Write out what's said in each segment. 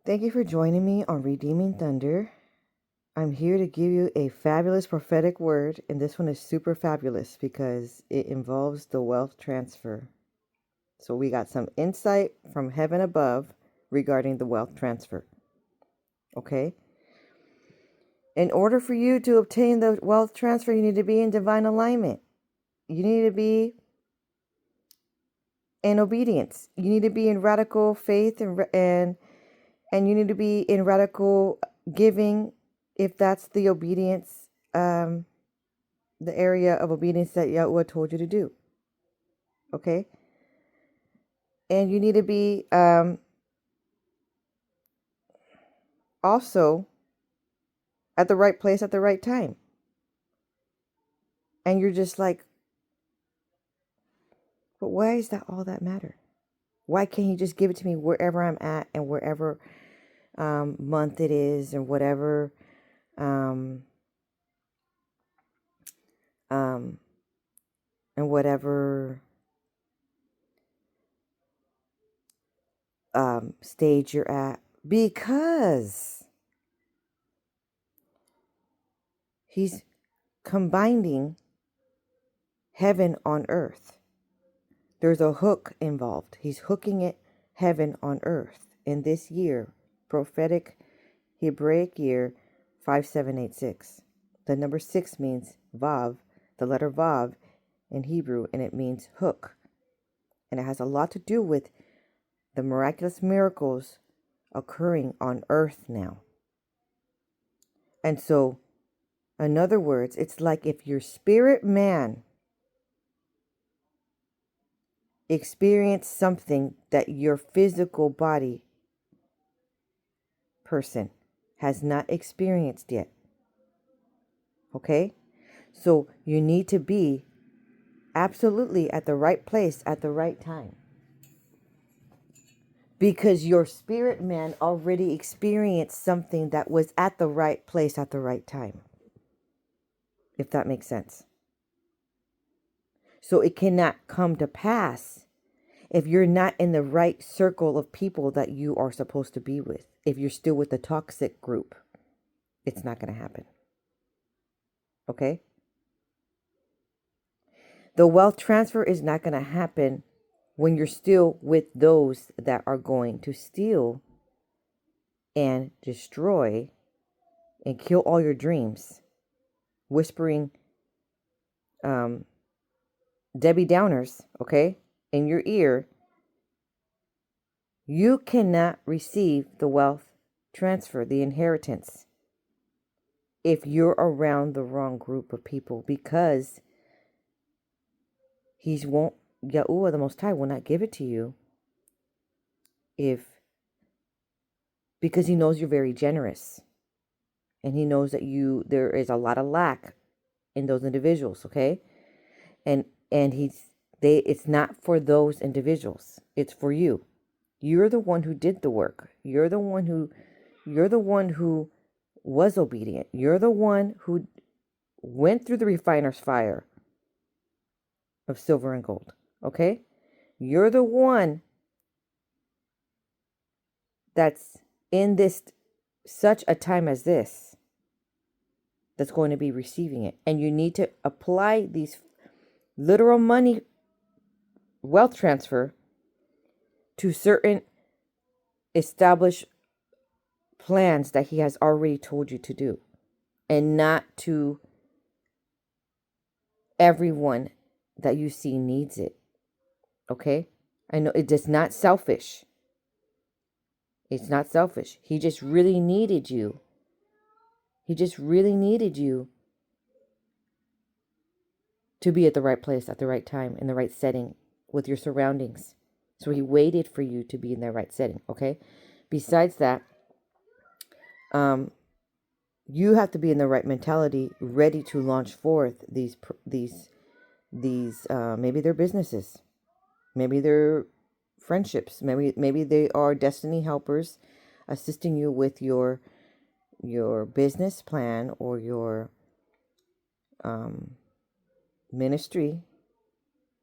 Thank you for joining me on Redeeming Thunder. I'm here to give you a fabulous prophetic word, and this one is super fabulous because it involves the wealth transfer. So we got some insight from heaven above regarding the wealth transfer. Okay? In order for you to obtain the wealth transfer, you need to be in divine alignment. You need to be in obedience. You need to be in radical faith and you need to be in radical giving, if that's the obedience, the area of obedience that Yahuah told you to do. Okay? And you need to be also at the right place at the right time. And you're just like, but why is that all that matter? Why can't he just give it to me wherever I'm at and wherever month it is and whatever and whatever stage you're at? Because he's combining heaven on earth. There's a hook involved. He's hooking it heaven on earth in this year, prophetic Hebraic year 5786. The number 6 means Vav, the letter Vav in Hebrew, and it means hook. And it has a lot to do with the miraculous miracles occurring on earth now. And so, in other words, it's like if your spirit man experienced something that your physical body person has not experienced yet. Okay? So you need to be absolutely at the right place at the right time. Because your spirit man already experienced something that was at the right place at the right time. If that makes sense. So it cannot come to pass if you're not in the right circle of people that you are supposed to be with. If you're still with the toxic group, it's not going to happen. Okay? The wealth transfer is not going to happen when you're still with those that are going to steal and destroy and kill all your dreams, whispering Debbie Downers, okay, in your ear. You cannot receive the wealth transfer, the inheritance, if you're around the wrong group of people, because Yahuah, the Most High, will not give it to you because he knows you're very generous. And he knows that there is a lot of lack in those individuals, okay? And it's not for those individuals. It's for you. You're the one who did the work. You're the one who was obedient. You're the one who went through the refiner's fire of silver and gold, okay? You're the one that's in this such a time as this that's going to be receiving it. And you need to apply these literal money wealth transfer to certain established plans that he has already told you to do, and not to everyone that you see needs it. Okay? I know it's not selfish. It's not selfish. He just really needed you. He just really needed you to be at the right place at the right time, in the right setting with your surroundings. So he waited for you to be in the right setting, okay? Besides that, you have to be in the right mentality, ready to launch forth these maybe they're businesses, maybe they're friendships, maybe they are destiny helpers assisting you with your business plan or your ministry,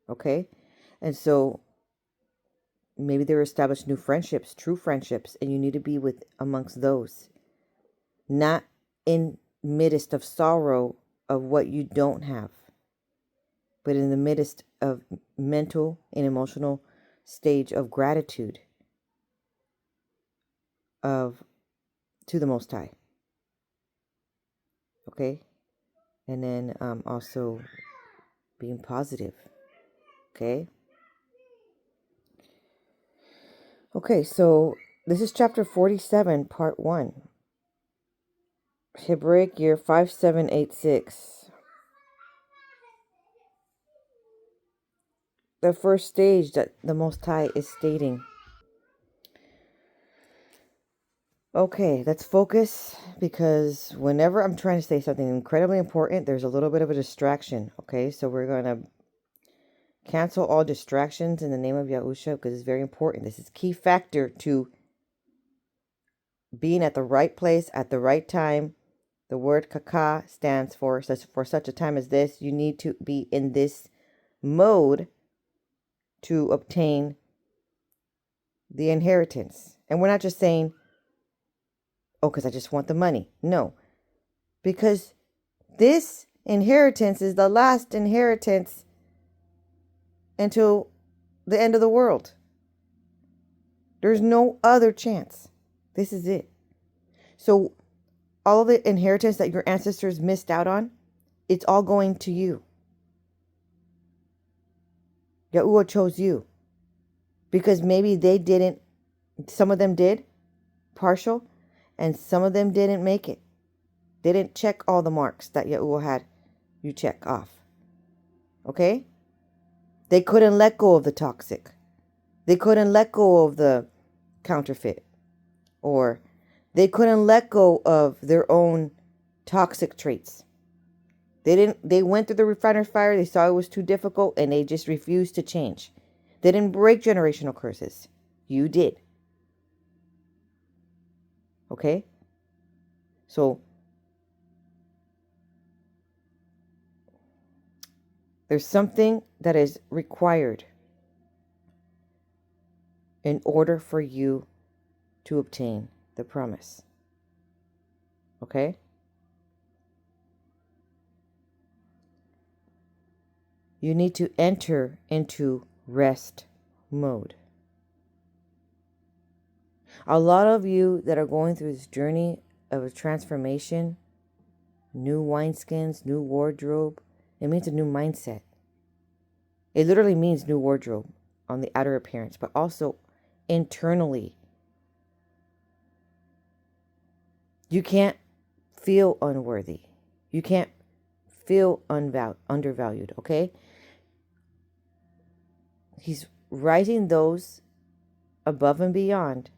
okay? And so maybe there are established new friendships, true friendships, and you need to be with amongst those. Not in midst of sorrow of what you don't have, but in the midst of mental and emotional stage of gratitude of to the Most High. Okay? And then also being positive. Okay? Okay, so this is chapter 47, part 1. Hebraic year 5786. The first stage that the Most High is stating. Okay, let's focus, because whenever I'm trying to say something incredibly important, there's a little bit of a distraction. Okay, so we're going to cancel all distractions in the name of Yahusha, because it's very important. This is key factor to being at the right place at the right time. The word kaka stands for such a time as this. You need to be in this mode to obtain the inheritance. And we're not just saying, oh, because I just want the money. No, because this inheritance is the last inheritance until the end of the world. There's no other chance. This is it. So all the inheritance that your ancestors missed out on, it's all going to you. Yahuwah chose you. Because maybe they didn't, some of them did, partial, and some of them didn't make it. They didn't check all the marks that Yahuwah had you check off. Okay? They couldn't let go of the toxic. They couldn't let go of the counterfeit. Or they couldn't let go of their own toxic traits. They went through the refiner's fire, they saw it was too difficult, and they just refused to change. They didn't break generational curses. You did. Okay? So there's something that is required in order for you to obtain the promise. Okay? You need to enter into rest mode. A lot of you that are going through this journey of a transformation, new wineskins, new wardrobe, it means a new mindset. It literally means new wardrobe on the outer appearance, but also internally. You can't feel unworthy. You can't feel undervalued, okay? He's rising those above and beyond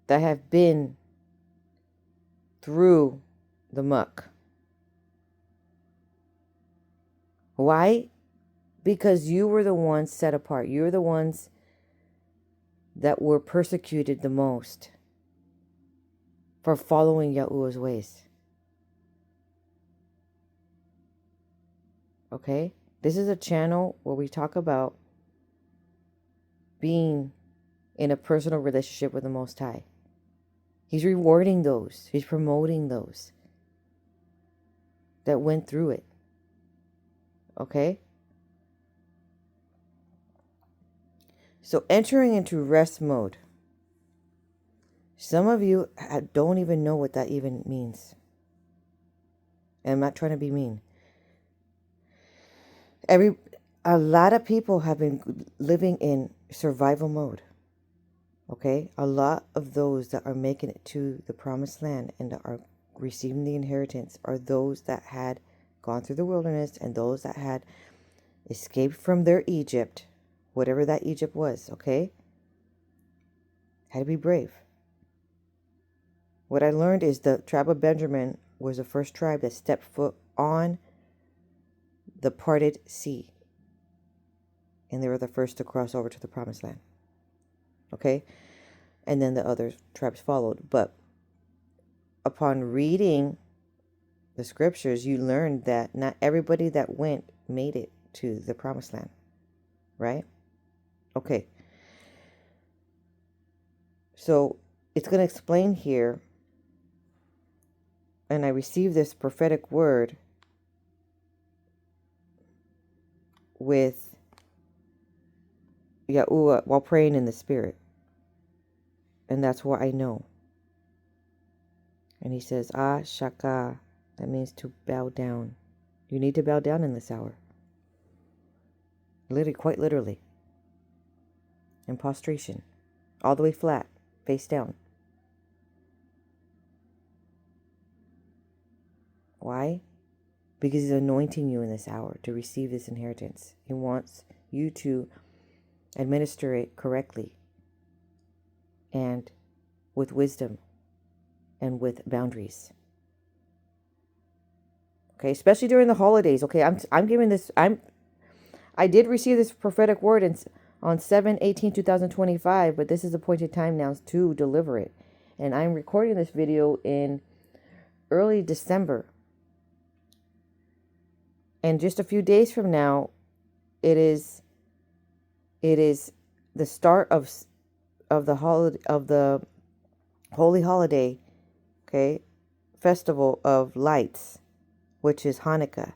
that have been through the muck. Why? Because you were the ones set apart. You're the ones that were persecuted the most for following Yahuwah's ways. Okay? This is a channel where we talk about being in a personal relationship with the Most High. He's rewarding those. He's promoting those that went through it. Okay? So entering into rest mode. Some of you don't even know what that even means. And I'm not trying to be mean. A lot of people have been living in survival mode. Okay? A lot of those that are making it to the promised land and that are receiving the inheritance are those that had gone through the wilderness and those that had escaped from their Egypt, whatever that Egypt was, okay? Had to be brave. What I learned is the tribe of Benjamin was the first tribe that stepped foot on the parted sea. And they were the first to cross over to the promised land. Okay? And then the other tribes followed. But upon reading the scriptures, you learned that not everybody that went made it to the promised land. right? Okay. So it's going to explain here, and I received this prophetic word with Yahuah while praying in the spirit. And that's what I know. And he says, Ah, Shaka. That means to bow down. You need to bow down in this hour. Literally, quite literally. In prostration. All the way flat. Face down. Why? Because he's anointing you in this hour to receive this inheritance. He wants you to administer it correctly and with wisdom and with boundaries. Okay, especially during the holidays. Okay, I'm giving this. I did receive this prophetic word on 7/18/2025, but this is appointed time now to deliver it, and I'm recording this video in early December. And just a few days from now, it is the start of the holy holiday, okay, festival of lights, which is Hanukkah.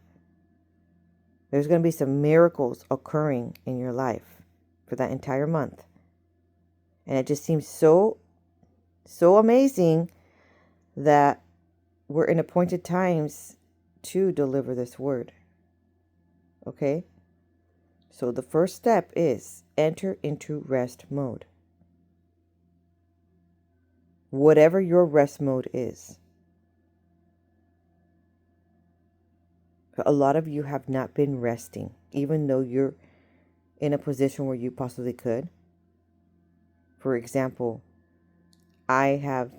There's going to be some miracles occurring in your life for that entire month. And it just seems so amazing that we're in appointed times to deliver this word. Okay? So the first step is enter into rest mode. Whatever your rest mode is. A lot of you have not been resting, even though you're in a position where you possibly could. For example, I have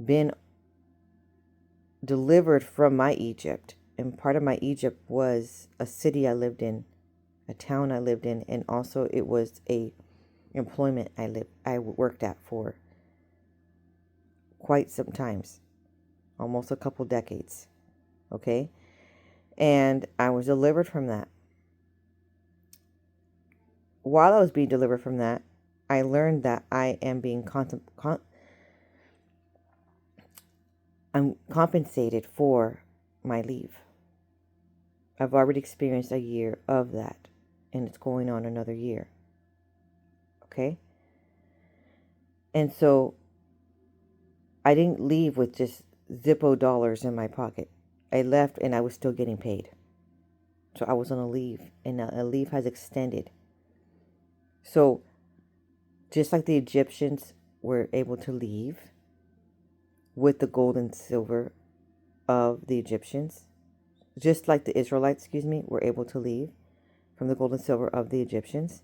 been delivered from my Egypt, and part of my Egypt was a city I lived in, a town I lived in, and also it was a employment I worked at for quite some times, almost a couple decades. Okay, and I was delivered from that. While I was being delivered from that, I learned that I am being I'm compensated for my leave. I've already experienced a year of that, and it's going on another year. Okay? And so I didn't leave with just Zippo dollars in my pocket. I left and I was still getting paid. So I was on a leave, and a leave has extended. So just like the Egyptians were able to leave with the gold and silver of the Egyptians, just like the Israelites, were able to leave from the gold and silver of the Egyptians.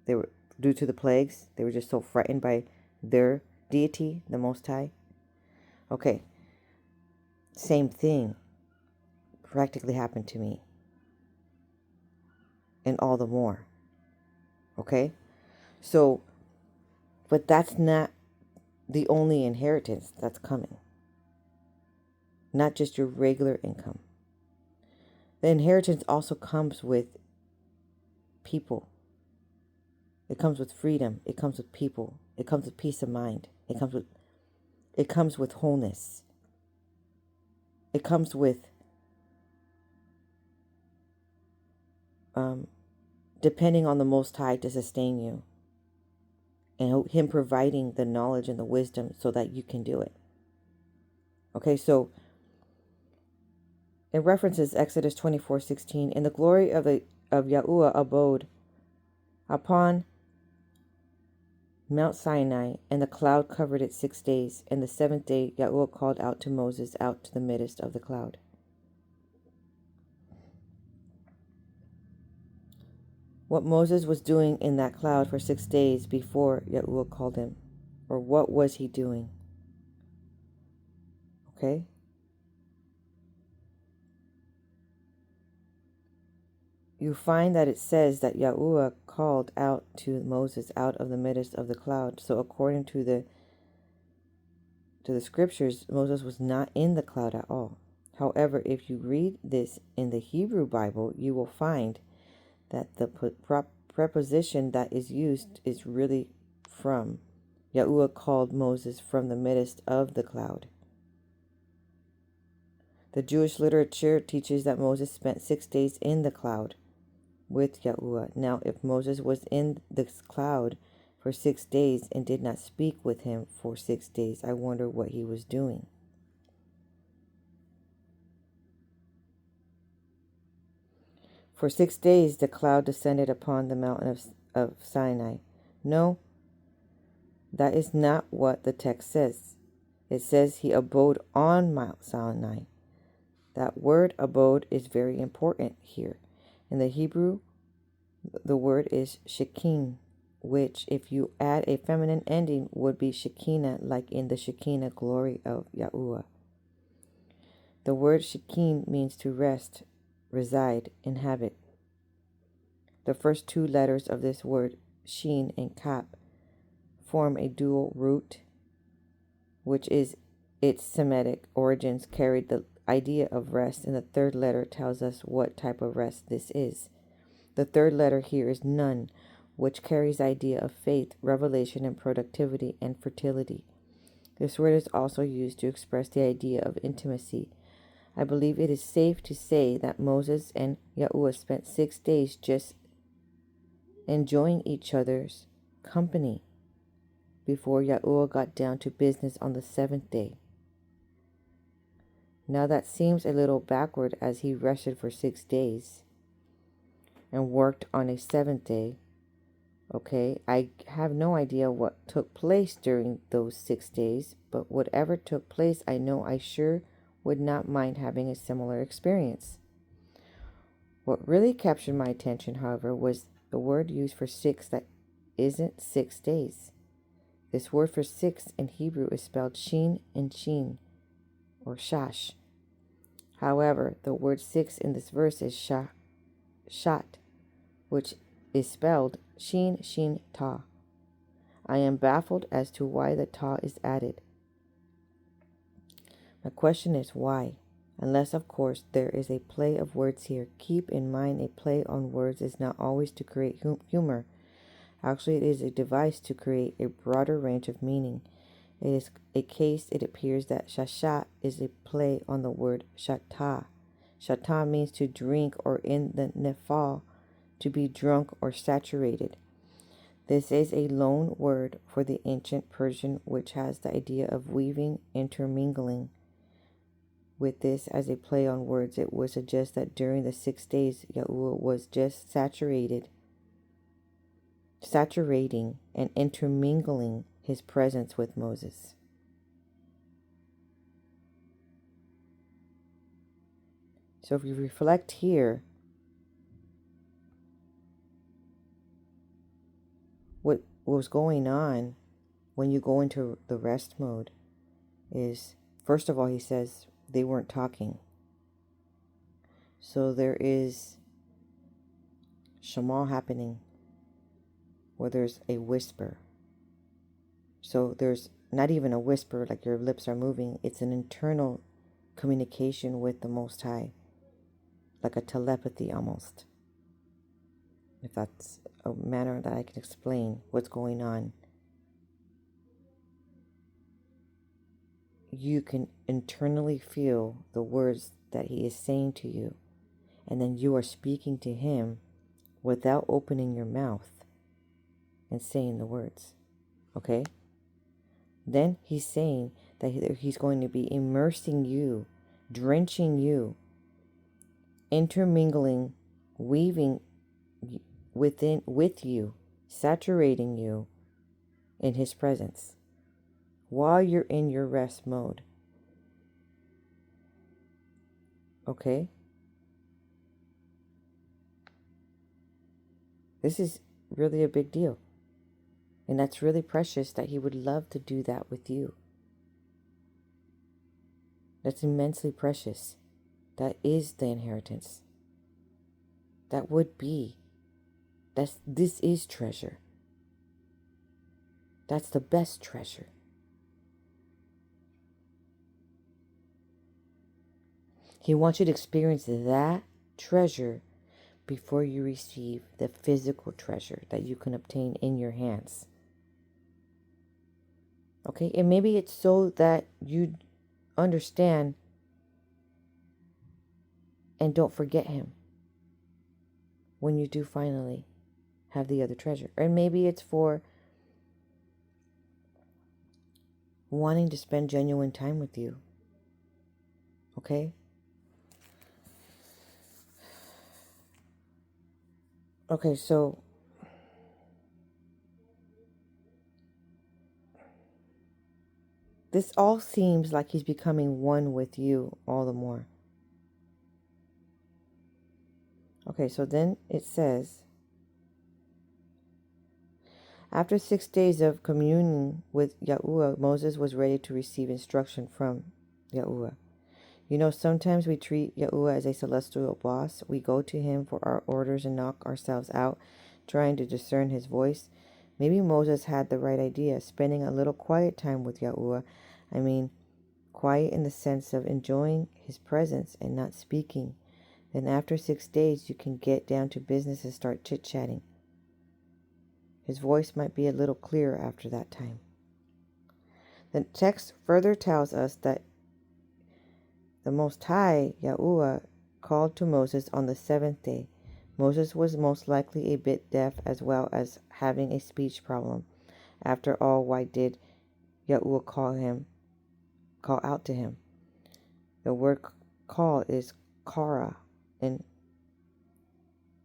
They were, due to the plagues, they were just so frightened by their deity, the Most High. Okay, same thing practically happened to me, and all the more. Okay, so, but that's not the only inheritance that's coming. Not just your regular income. The inheritance also comes with people. It comes with freedom. It comes with people. It comes with peace of mind. It comes with wholeness. It comes with depending on the Most High to sustain you, and Him providing the knowledge and the wisdom so that you can do it. Okay, so it references Exodus 24:16. And the glory of Yahuah abode upon Mount Sinai, and the cloud covered it 6 days. And the 7th day Yahuah called out to Moses out to the midst of the cloud. What Moses was doing in that cloud for 6 days before Yahuah called him, or what was he doing? Okay? You find that it says that Yahuah called out to Moses out of the midst of the cloud. So according to the scriptures, Moses was not in the cloud at all. However, if you read this in the Hebrew Bible, you will find that the preposition that is used is really from. Yahuwah called Moses from the midst of the cloud. The Jewish literature teaches that Moses spent 6 days in the cloud with Yahuwah. Now, if Moses was in this cloud for 6 days and did not speak with him for 6 days, I wonder what he was doing. For 6 days the cloud descended upon the mountain of Sinai. No, that is not what the text says. It says he abode on Mount Sinai. That word abode is very important here. In the Hebrew, the word is shekin, which if you add a feminine ending would be Shekinah, like in the Shekinah glory of Yahuwah. The word shekin means to rest, reside, inhabit. The first 2 letters of this word, shin and kap, form a dual root, which is its Semitic origins carried the idea of rest, and the 3rd letter tells us what type of rest this is. The 3rd letter here is nun, which carries the idea of faith, revelation, and productivity and fertility. This word is also used to express the idea of intimacy. I believe it is safe to say that Moses and Yahuwah spent 6 days just enjoying each other's company before Yahuwah got down to business on the 7th day. Now that seems a little backward, as he rested for 6 days and worked on a 7th day. Okay, I have no idea what took place during those 6 days, but whatever took place, I know I sure would not mind having a similar experience. What really captured my attention, however, was the word used for 6 that isn't 6 days. This word for 6 in Hebrew is spelled shin and shin, or shash. However, the word 6 in this verse is shat, which is spelled shin shin ta. I am baffled as to why the ta is added. My question is why? Unless, of course, there is a play of words here. Keep in mind, a play on words is not always to create humor. Actually, it is a device to create a broader range of meaning. It is a case, it appears, that shashat is a play on the word shata. Shata means to drink, or in the nefal, to be drunk or saturated. This is a loan word for the ancient Persian, which has the idea of weaving, intermingling. With this as a play on words, it would suggest that during the 6 days, Yahuwah was just saturating and intermingling his presence with Moses. So if you reflect here, what was going on when you go into the rest mode is, first of all, he says they weren't talking. So there is Shema happening, where there's a whisper. So there's not even a whisper like your lips are moving. It's an internal communication with the Most High, like a telepathy almost. If that's a manner that I can explain what's going on. You can internally feel the words that he is saying to you, and then you are speaking to him without opening your mouth and saying the words. Okay? Then he's saying that he's going to be immersing you, drenching you, intermingling, weaving with you, saturating you in his presence while you're in your rest mode. Okay? This is really a big deal. And that's really precious that he would love to do that with you. That's immensely precious. That is the inheritance. That would be. This is treasure. That's the best treasure. He wants you to experience that treasure before you receive the physical treasure that you can obtain in your hands. Okay, and maybe it's so that you understand and don't forget him when you do finally have the other treasure. And maybe it's for wanting to spend genuine time with you. Okay? Okay, so this all seems like he's becoming one with you all the more. Okay, so then it says, after 6 days of communing with Yahuah, Moses was ready to receive instruction from Yahuah. You know, sometimes we treat Yahuah as a celestial boss. We go to him for our orders and knock ourselves out, trying to discern his voice. Maybe Moses had the right idea, spending a little quiet time with Yahuah. I mean, quiet in the sense of enjoying his presence and not speaking. Then after 6 days, you can get down to business and start chit-chatting. His voice might be a little clearer after that time. The text further tells us that the Most High Yahuah called to Moses on the 7th day. Moses was most likely a bit deaf as well as having a speech problem. After all, why did Yahuah call out to him? The word call is kara in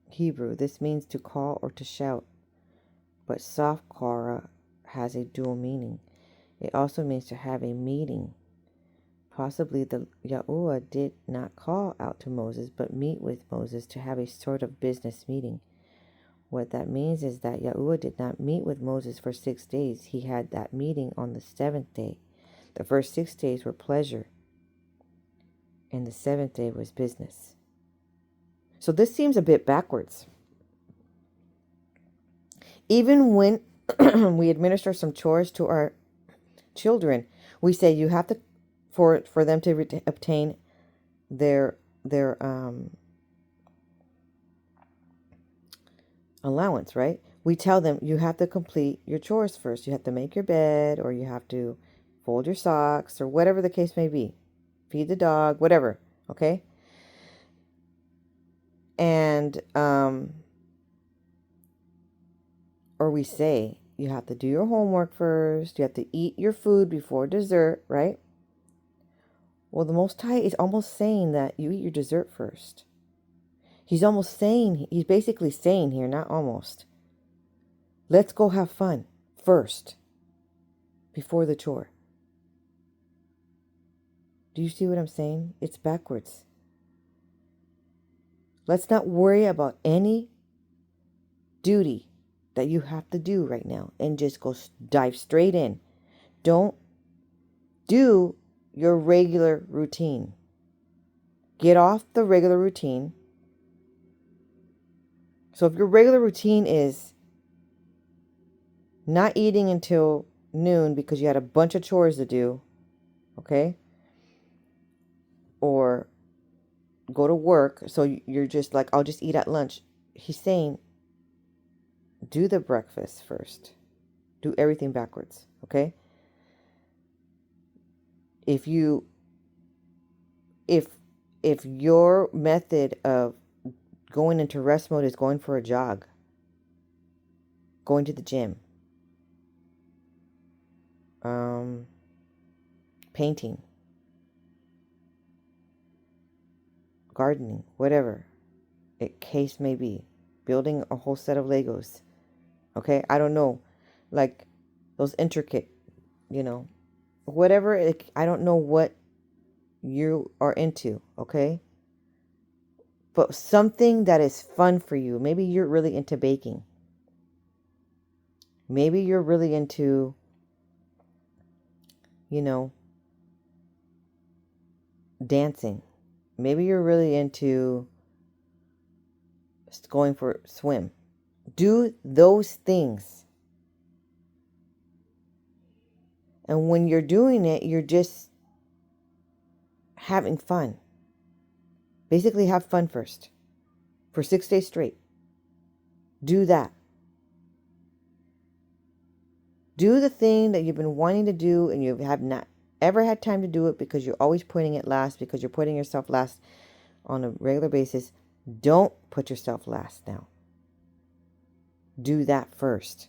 Hebrew. This means to call or to shout. But soft kara has a dual meaning. It also means to have a meeting. Possibly the Yahuah did not call out to Moses, but meet with Moses to have a sort of business meeting. What that means is that Yahuah did not meet with Moses for 6 days. He had that meeting on the 7th day. The first 6 days were pleasure, and the 7th day was business. So this seems a bit backwards. Even when we administer some chores to our children, we say you have to, for them to obtain their allowance, right? We tell them you have to complete your chores first. You have to make your bed, or you have to fold your socks, or whatever the case may be. Feed the dog, whatever, okay? And or we say you have to do your homework first. You have to eat your food before dessert, right? Well, the Most High is almost saying that you eat your dessert first. He's basically saying here, not almost, let's go have fun first, before the chore. Do you see what I'm saying? It's backwards. Let's not worry about any duty that you have to do right now and just dive straight in. Don't do your regular routine. Get off the regular routine. So if your regular routine is not eating until noon because you had a bunch of chores to do, okay? Or go to work, so you're just like, I'll just eat at lunch. He's saying, do the breakfast first. Do everything backwards, okay? If your method of going into rest mode is going for a jog, going to the gym, painting, gardening, whatever it case may be, building a whole set of Legos, okay? I don't know, like those intricate, whatever. I don't know what you are into, okay? But something that is fun for you. Maybe you're really into baking. Maybe you're really into, dancing. Maybe you're really into going for a swim. Do those things. And when you're doing it, you're just having fun. Basically, have fun first for 6 days straight. Do that. Do the thing that you've been wanting to do and you have not ever had time to do it because you're always putting it last, because you're putting yourself last on a regular basis. Don't put yourself last now. Do that first.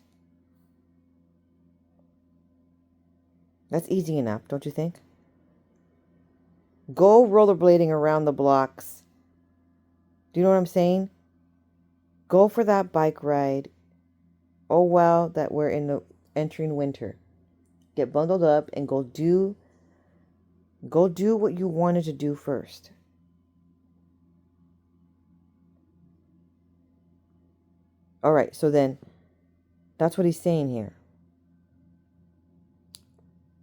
That's easy enough, don't you think? Go rollerblading around the blocks. Do you know what I'm saying? Go for that bike ride. Oh, well, that we're entering winter. Get bundled up and go do what you wanted to do first. All right, so then that's what he's saying here.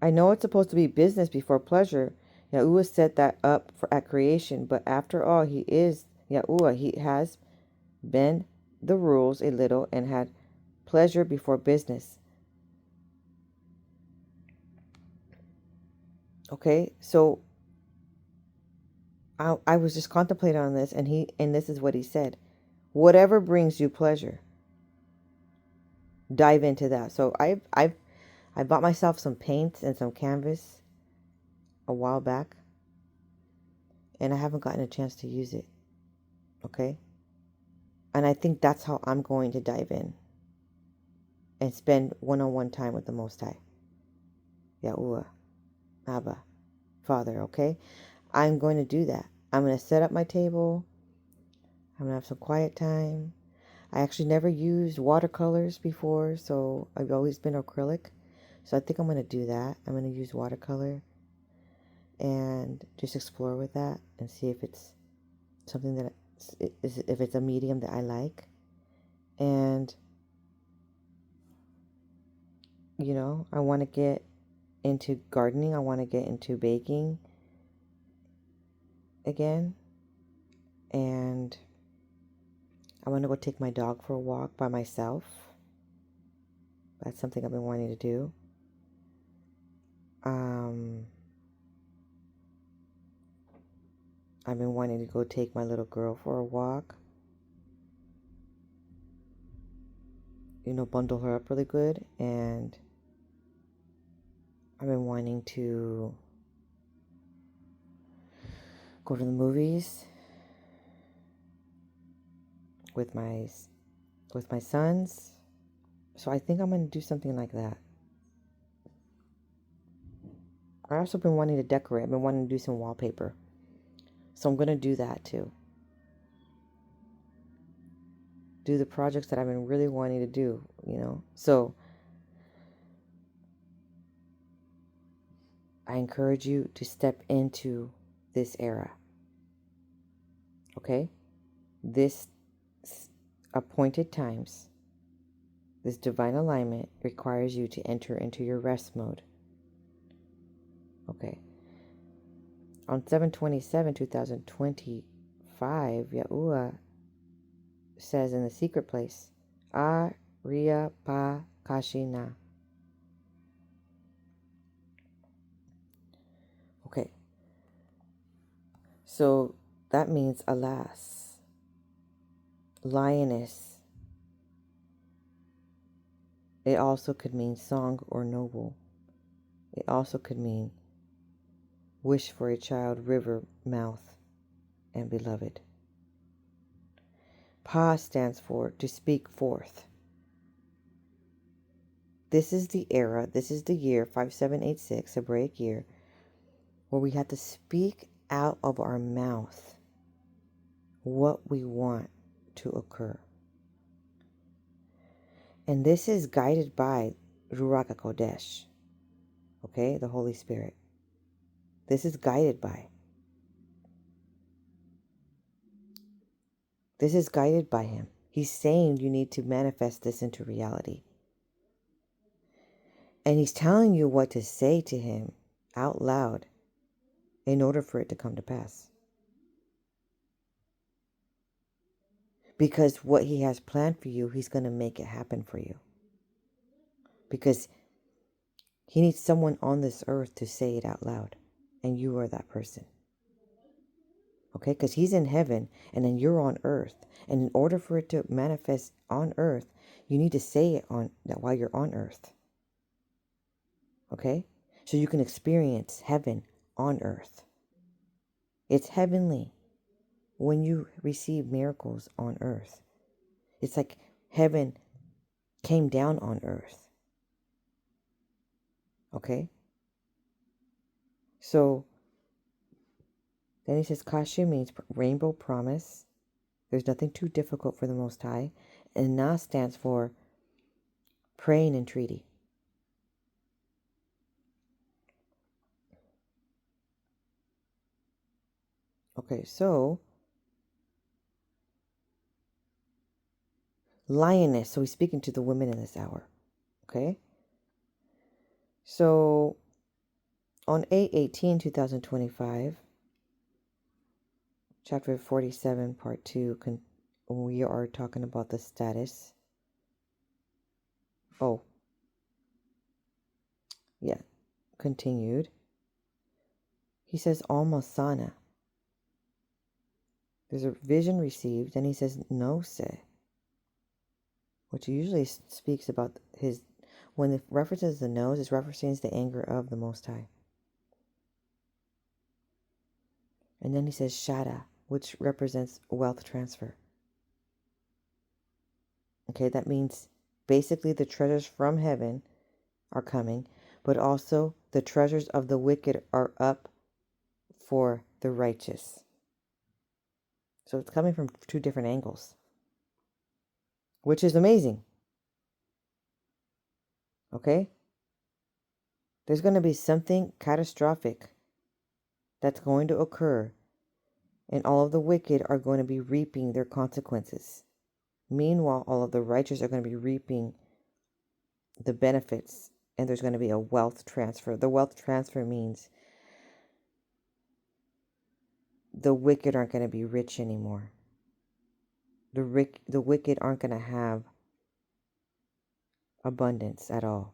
I know it's supposed to be business before pleasure. Yahuah set that up at creation, but after all, he is Yahuah. He has bent the rules a little and had pleasure before business. Okay, so I was just contemplating on this, and this is what he said. Whatever brings you pleasure, dive into that. So I bought myself some paints and some canvas a while back, and I haven't gotten a chance to use it. Okay? And I think that's how I'm going to dive in and spend one-on-one time with the Most High. Yahuah, Abba, Father, okay? I'm going to do that. I'm going to set up my table. I'm going to have some quiet time. I actually never used watercolors before, so I've always been acrylic. So I think I'm going to do that. I'm going to use watercolor and just explore with that and see if it's something that if it's a medium that I like. And you know, I want to get into gardening. I want to get into baking again. And I want to go take my dog for a walk by myself. That's something I've been wanting to do. I've been wanting to go take my little girl for a walk. You know, bundle her up really good. And I've been wanting to go to the movies with my sons. So I think I'm going to do something like that. I've also been wanting to decorate. I've been wanting to do some wallpaper. So I'm going to do that too. Do the projects that I've been really wanting to do, you know. So I encourage you to step into this era. Okay? This appointed times, this divine alignment requires you to enter into your rest mode. Okay. On 7/27/2025, Yahuah says in the secret place, Ariya Pa Kashina. Okay. So that means alas, lioness. It also could mean song or noble. It also could mean wish for a child, river, mouth, and beloved. Pa stands for to speak forth. This is the era, this is the year 5786, Hebraic year, where we have to speak out of our mouth what we want to occur. And this is guided by Ruach HaKodesh, okay, the Holy Spirit. This is guided by. This is guided by Him. He's saying you need to manifest this into reality. And He's telling you what to say to Him out loud in order for it to come to pass. Because what He has planned for you, He's going to make it happen for you. Because He needs someone on this earth to say it out loud. And you are that person. Okay, because he's in heaven and then you're on earth. And in order for it to manifest on earth, you need to say it on that while you're on earth. Okay? So you can experience heaven on earth. It's heavenly when you receive miracles on earth. It's like heaven came down on earth. Okay? So then he says Kasha means rainbow promise. There's nothing too difficult for the Most High. And Na stands for praying and treaty. Okay, so lioness. So he's speaking to the women in this hour. Okay? So on 8/18/2025, chapter 47, part 2, we are talking about the status. Oh, yeah, continued. He says, Alma Sana. There's a vision received, and he says, No se, which usually speaks about his, when it references the nose, it's referencing the anger of the Most High. And then he says, Shada, which represents wealth transfer. Okay, that means basically the treasures from heaven are coming, but also the treasures of the wicked are up for the righteous. So it's coming from two different angles, which is amazing. Okay? There's going to be something catastrophic that's going to occur, and all of the wicked are going to be reaping their consequences. Meanwhile, all of the righteous are going to be reaping the benefits, and there's going to be a wealth transfer. The wealth transfer means the wicked aren't going to be rich anymore. The wicked aren't going to have abundance at all.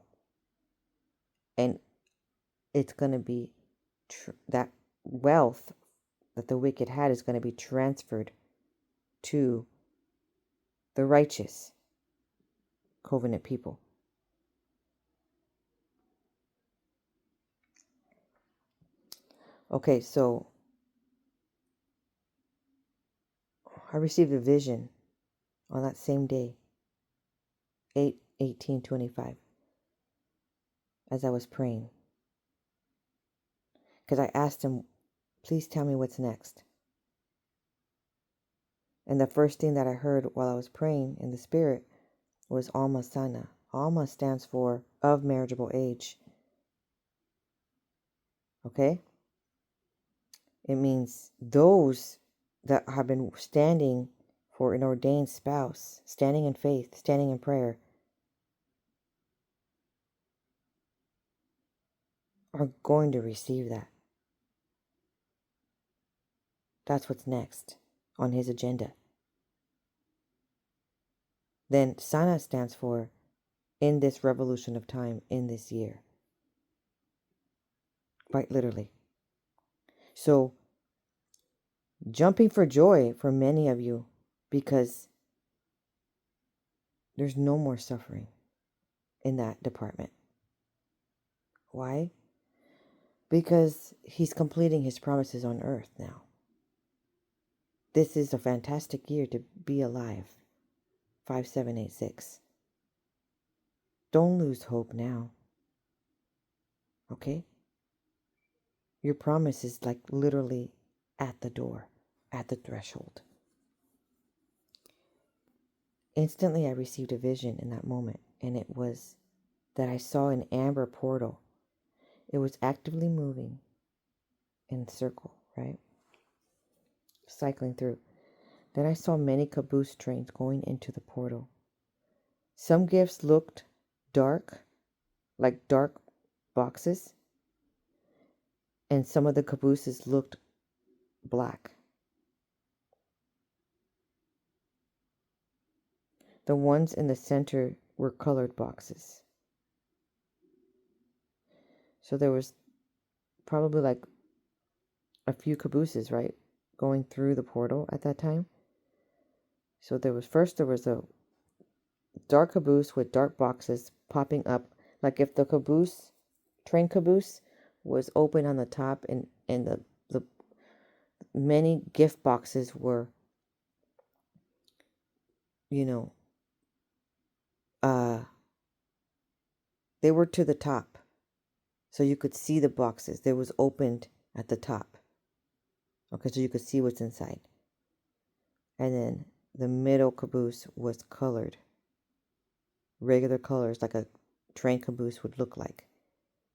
And it's going to be that wealth that the wicked had is going to be transferred to the righteous covenant people. Okay, so I received a vision on that same day, 8/18/25, as I was praying. Because I asked him, please tell me what's next. And the first thing that I heard while I was praying in the spirit was Alma Sana. Alma stands for of marriageable age. Okay? It means those that have been standing for an ordained spouse, standing in faith, standing in prayer, are going to receive that. That's what's next on his agenda. Then Sana stands for in this revolution of time, in this year. Quite literally. So, jumping for joy for many of you, because there's no more suffering in that department. Why? Because he's completing his promises on earth now. This is a fantastic year to be alive. 5786. Don't lose hope now. Okay? Your promise is like literally at the door, at the threshold. Instantly, I received a vision in that moment, and it was that I saw an amber portal. It was actively moving in a circle, right? Cycling through. Then I saw many caboose trains going into the portal. Some gifts looked dark, like dark boxes, and some of the cabooses looked black. The ones in the center were colored boxes. So there was probably like a few cabooses, right? going through the portal at that time. So there was a dark caboose with dark boxes popping up, like if the train caboose was open on the top, and the many gift boxes were, you know, they were to the top. So you could see the boxes. They was opened at the top. Okay, so you could see what's inside. And then the middle caboose was colored. Regular colors like a train caboose would look like.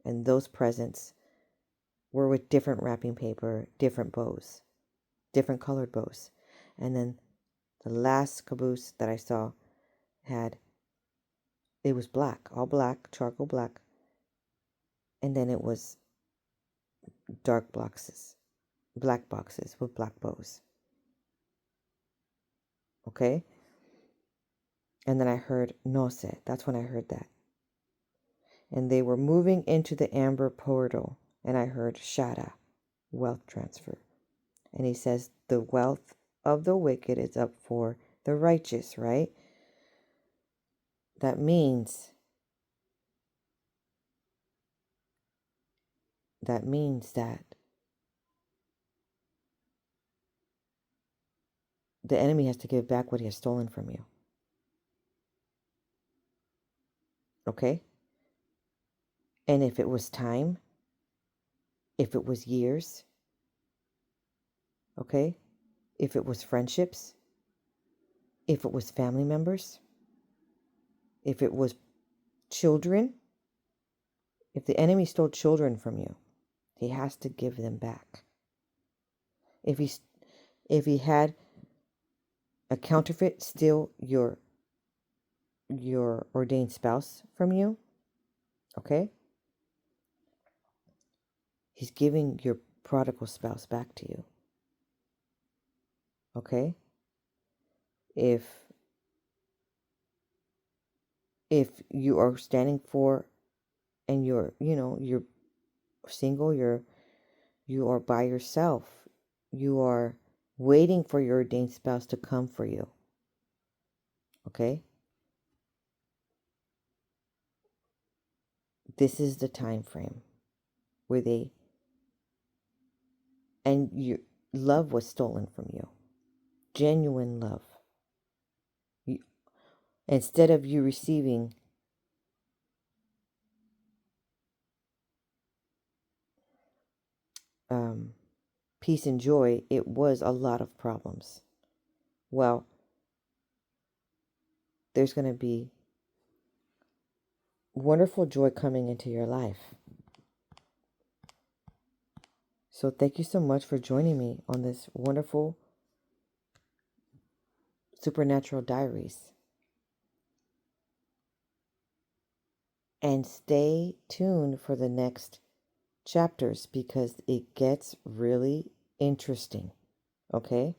And those presents were with different wrapping paper, different bows, different colored bows. And then the last caboose that I saw it was black, all black, charcoal black. And then it was dark boxes, black boxes with black bows. Okay? And then I heard no se. That's when I heard that. And they were moving into the amber portal. And I heard shada, wealth transfer. And he says the wealth of the wicked is up for the righteous, right? That means that the enemy has to give back what he has stolen from you. Okay? And if it was time, if it was years, okay? If it was friendships, if it was family members, if it was children, if the enemy stole children from you, he has to give them back. If he had a counterfeit steal your ordained spouse from you, okay? He's giving your prodigal spouse back to you. Okay? If you are standing for, and you're single, you are by yourself, you are waiting for your ordained spouse to come for you. Okay? This is the time frame where your love was stolen from you. Genuine love. Instead of you receiving peace and joy, it was a lot of problems. Well, there's going to be wonderful joy coming into your life. So thank you so much for joining me on this wonderful Supernatural Diaries. And stay tuned for the next chapters because it gets really interesting. Okay?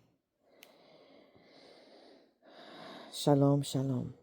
Shalom, shalom.